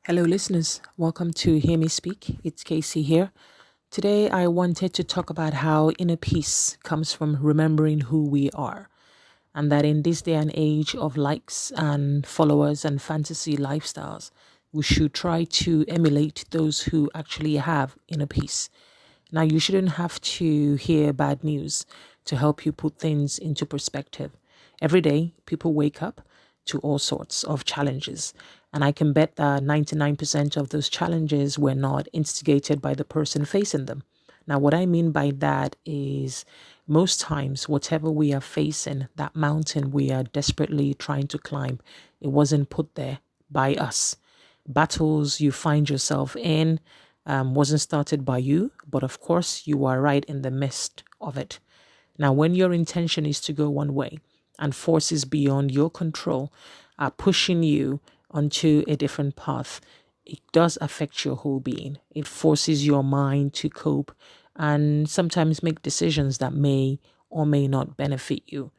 Hello, listeners. Welcome to Hear Me Speak. It's Casey here. Today, I wanted to talk about how inner peace comes from remembering who we are, and that in this day and age of likes and followers and fantasy lifestyles, we should try to emulate those who actually have inner peace. Now, you shouldn't have to hear bad news to help you put things into perspective. Every day, people wake up to all sorts of challenges. And I can bet that 99% of those challenges were not instigated by the person facing them. Now, what I mean by that is most times, whatever we are facing, that mountain we are desperately trying to climb, it wasn't put there by us. Battles you find yourself in wasn't started by you, but of course, you are right in the midst of it. Now, when your intention is to go one way and forces beyond your control are pushing you onto a different path, it does affect your whole being. It forces your mind to cope and sometimes make decisions that may or may not benefit you.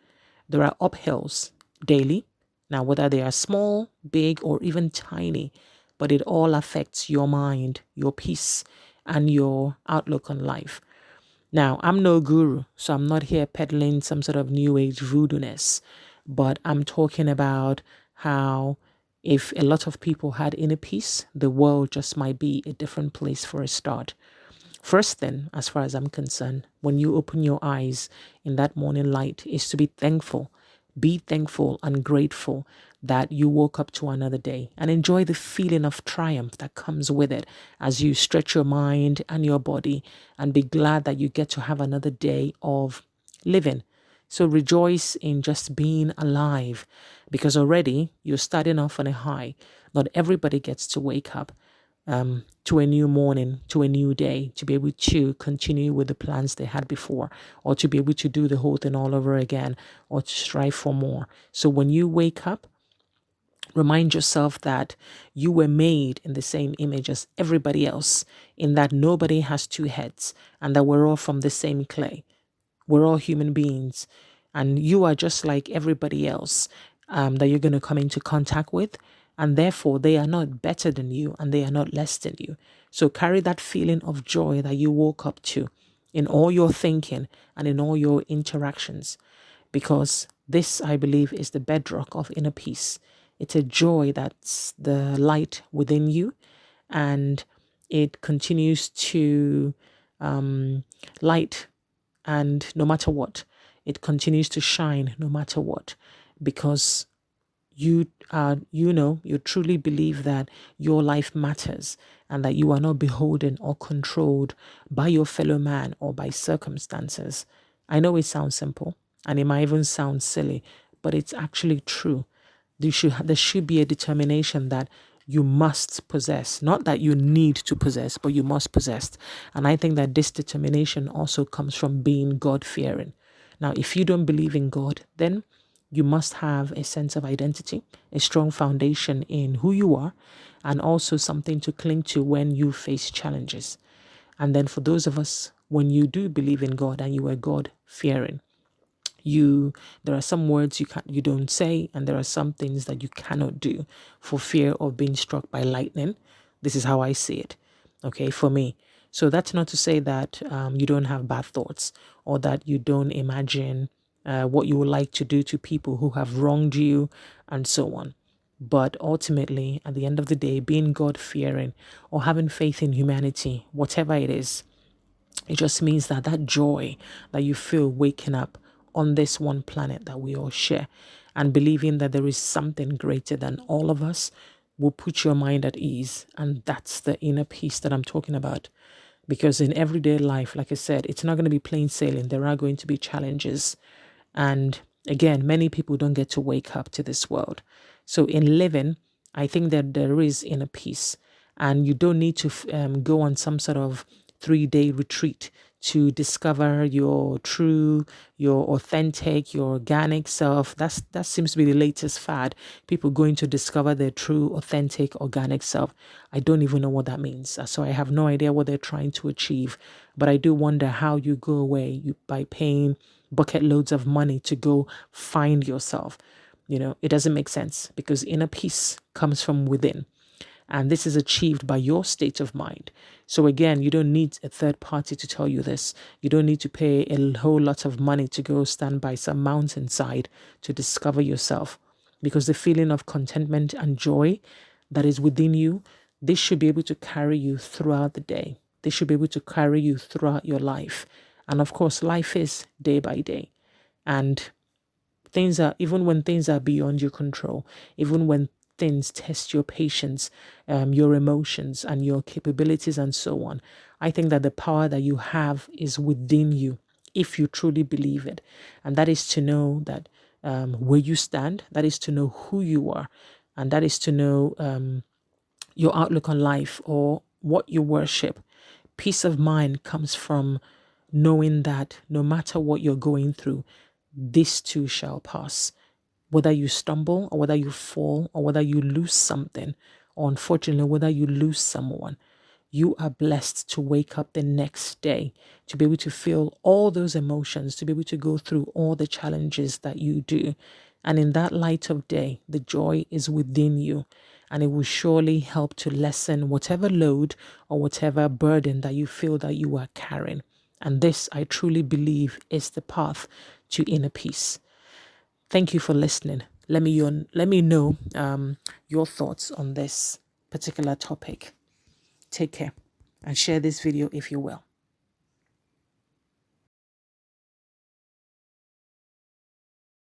There are uphills daily. Now, whether they are small, big, or even tiny, but it all affects your mind, your peace, and your outlook on life. Now, I'm no guru, so I'm not here peddling some sort of new age voodoo-ness, but I'm talking about how if a lot of people had inner peace, the world just might be a different place for a start. First thing, as far as I'm concerned, when you open your eyes in that morning light, is to be thankful. Be thankful and grateful that you woke up to another day and enjoy the feeling of triumph that comes with it as you stretch your mind and your body and be glad that you get to have another day of living. So rejoice in just being alive because already you're starting off on a high. Not everybody gets to wake up to a new morning, to a new day, to be able to continue with the plans they had before, or to be able to do the whole thing all over again, or to strive for more. So when you wake up, remind yourself that you were made in the same image as everybody else, in that nobody has two heads, and that we're all from the same clay. We're all human beings, and you are just like everybody else that you're going to come into contact with. And therefore, they are not better than you and they are not less than you. So carry that feeling of joy that you woke up to in all your thinking and in all your interactions, because this, I believe, is the bedrock of inner peace. It's a joy that's the light within you, and it continues to light, and no matter what, it continues to shine no matter what, because you truly believe that your life matters and that you are not beholden or controlled by your fellow man or by circumstances. I know it sounds simple and it might even sound silly, but it's actually true. There should be a determination that you must possess, not that you need to possess, but you must possess. And I think that this determination also comes from being God fearing. Now, if you don't believe in God, then you must have a sense of identity, a strong foundation in who you are, and also something to cling to when you face challenges. And then for those of us, when you do believe in God and you are God fearing, there are some words you don't say, and there are some things that you cannot do for fear of being struck by lightning. This is how I see it, okay, for me. So that's not to say that you don't have bad thoughts or that you don't imagine what you would like to do to people who have wronged you and so on. But ultimately, at the end of the day, being God fearing or having faith in humanity, whatever it is, it just means that that joy that you feel waking up on this one planet that we all share and believing that there is something greater than all of us will put your mind at ease. And that's the inner peace that I'm talking about. Because in everyday life, like I said, it's not going to be plain sailing. There are going to be challenges. And again, many people don't get to wake up to this world. So in living, I think that there is inner peace. And you don't need to go on some sort of 3-day retreat to discover your true, your authentic, your organic self. That seems to be the latest fad. People going to discover their true, authentic, organic self. I don't even know what that means. So I have no idea what they're trying to achieve. But I do wonder how you go away by paying bucket loads of money to go find yourself. It doesn't make sense because inner peace comes from within. And this is achieved by your state of mind. So again, you don't need a third party to tell you this. You don't need to pay a whole lot of money to go stand by some mountainside to discover yourself. Because the feeling of contentment and joy that is within you, this should be able to carry you throughout the day. This should be able to carry you throughout your life. And of course, life is day by day. And things are, even when things are beyond your control, even when things test your patience, your emotions and your capabilities and so on, I think that the power that you have is within you, if you truly believe it. And that is to know that where you stand, that is to know who you are, and that is to know your outlook on life or what you worship. Peace of mind comes from knowing that no matter what you're going through, this too shall pass. Whether you stumble or whether you fall or whether you lose something, or unfortunately, whether you lose someone, you are blessed to wake up the next day, to be able to feel all those emotions, to be able to go through all the challenges that you do. And in that light of day, the joy is within you, and it will surely help to lessen whatever load or whatever burden that you feel that you are carrying. And this, I truly believe, is the path to inner peace. Thank you for listening. Let me know your thoughts on this particular topic. Take care and share this video if you will.